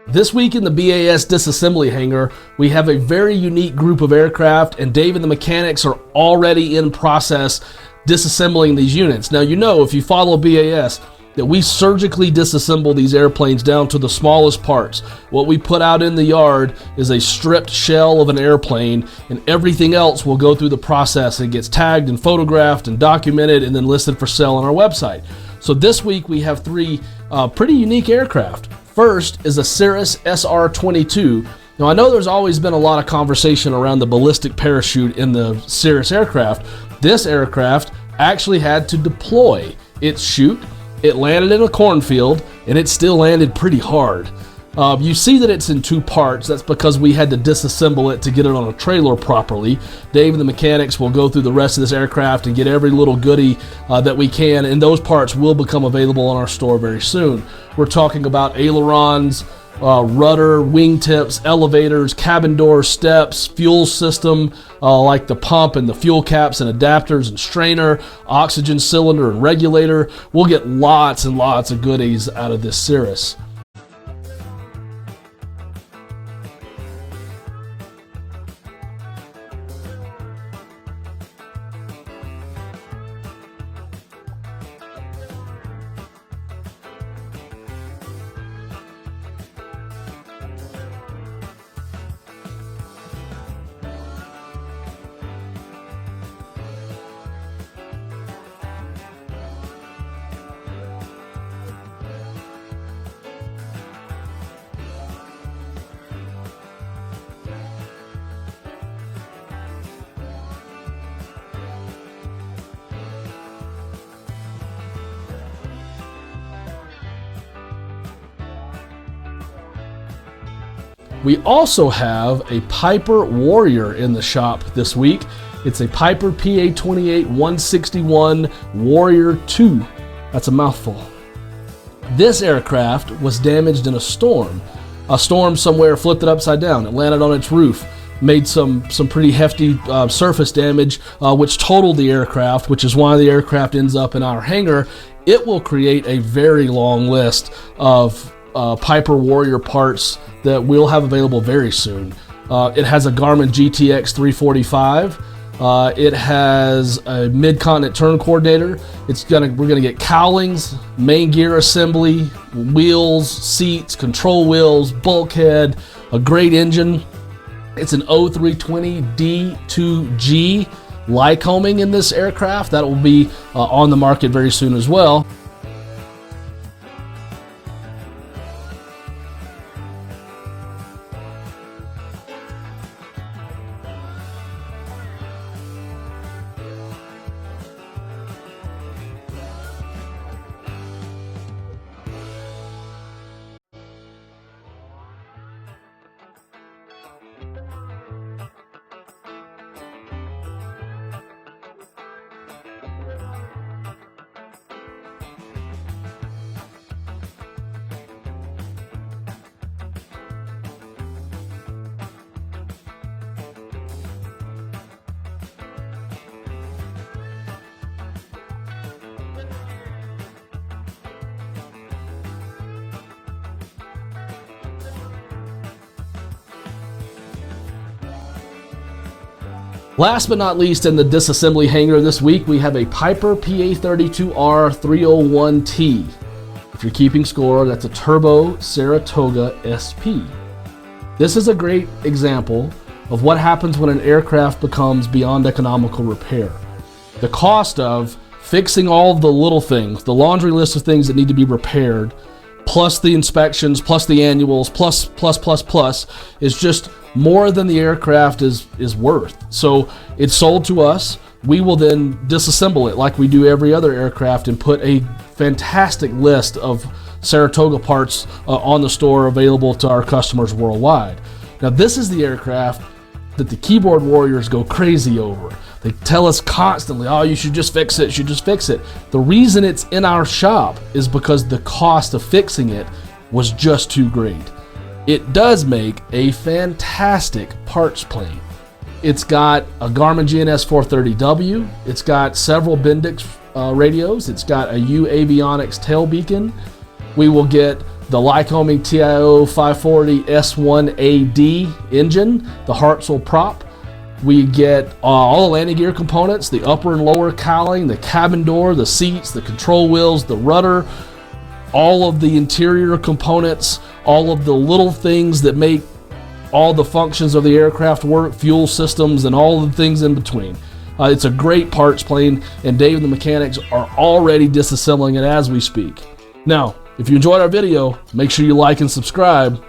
This week in the BAS Disassembly Hangar, we have a very unique group of aircraft, and Dave and the mechanics are already in process disassembling these units. Now, you know, if you follow BAS, that we surgically disassemble these airplanes down to the smallest parts. What we put out in the yard is a stripped shell of an airplane, and everything else will go through the process and gets tagged and photographed and documented and then listed for sale on our website. So this week we have three pretty unique aircraft. First is a Cirrus SR22. Now, I know there's always been a lot of conversation around the ballistic parachute in the Cirrus aircraft. This aircraft actually had to deploy its chute. It landed in a cornfield, and it still landed pretty hard. You see that it's in two parts. That's because we had to disassemble it to get it on a trailer properly. Dave and the mechanics will go through the rest of this aircraft and get every little goodie that we can, and those parts will become available on our store very soon. We're talking about ailerons, rudder, wingtips, elevators, cabin doors, steps, fuel system, like the pump and the fuel caps and adapters and strainer, oxygen cylinder and regulator. We'll get lots and lots of goodies out of this Cirrus. We also have a Piper Warrior in the shop this week. It's a Piper PA-28-161 Warrior 2. That's a mouthful. This aircraft was damaged in a storm. A storm somewhere flipped it upside down. It landed on its roof, made some pretty hefty surface damage, which totaled the aircraft, which is why the aircraft ends up in our hangar. It will create a very long list of Piper Warrior parts that we'll have available very soon. It has a Garmin GTX 345. It has a mid-continent turn coordinator. We're gonna get cowlings, main gear assembly, wheels, seats, control wheels, bulkhead, a great engine. It's an O-320-D2G Lycoming in this aircraft. That will be on the market very soon as well. Last but not least, in the disassembly hangar this week, we have a Piper PA-32R301T. If you're keeping score, that's a turbo Saratoga SP. This is a great example of what happens when an aircraft becomes beyond economical repair. The cost of fixing all of the little things, the laundry list of things that need to be repaired, plus the inspections, plus the annuals, plus, is just more than the aircraft is worth. So it's sold to us. We will then disassemble it like we do every other aircraft and put a fantastic list of Saratoga parts on the store available to our customers worldwide. Now, this is the aircraft that the keyboard warriors go crazy over. They tell us constantly, oh, you should just fix it, you should just fix it. The reason it's in our shop is because the cost of fixing it was just too great. It does make a fantastic parts plane. It's got a Garmin GNS 430W, it's got several Bendix radios, it's got a U Avionics tail beacon. We will get the Lycoming TIO 540 S1AD engine, the Hartzell prop. We get all the landing gear components, the upper and lower cowling, the cabin door, the seats, the control wheels, the rudder, all of the interior components, all of the little things that make all the functions of the aircraft work, fuel systems, and all the things in between. It's a great parts plane, and Dave and the mechanics are already disassembling it as we speak. Now, if you enjoyed our video, make sure you like and subscribe.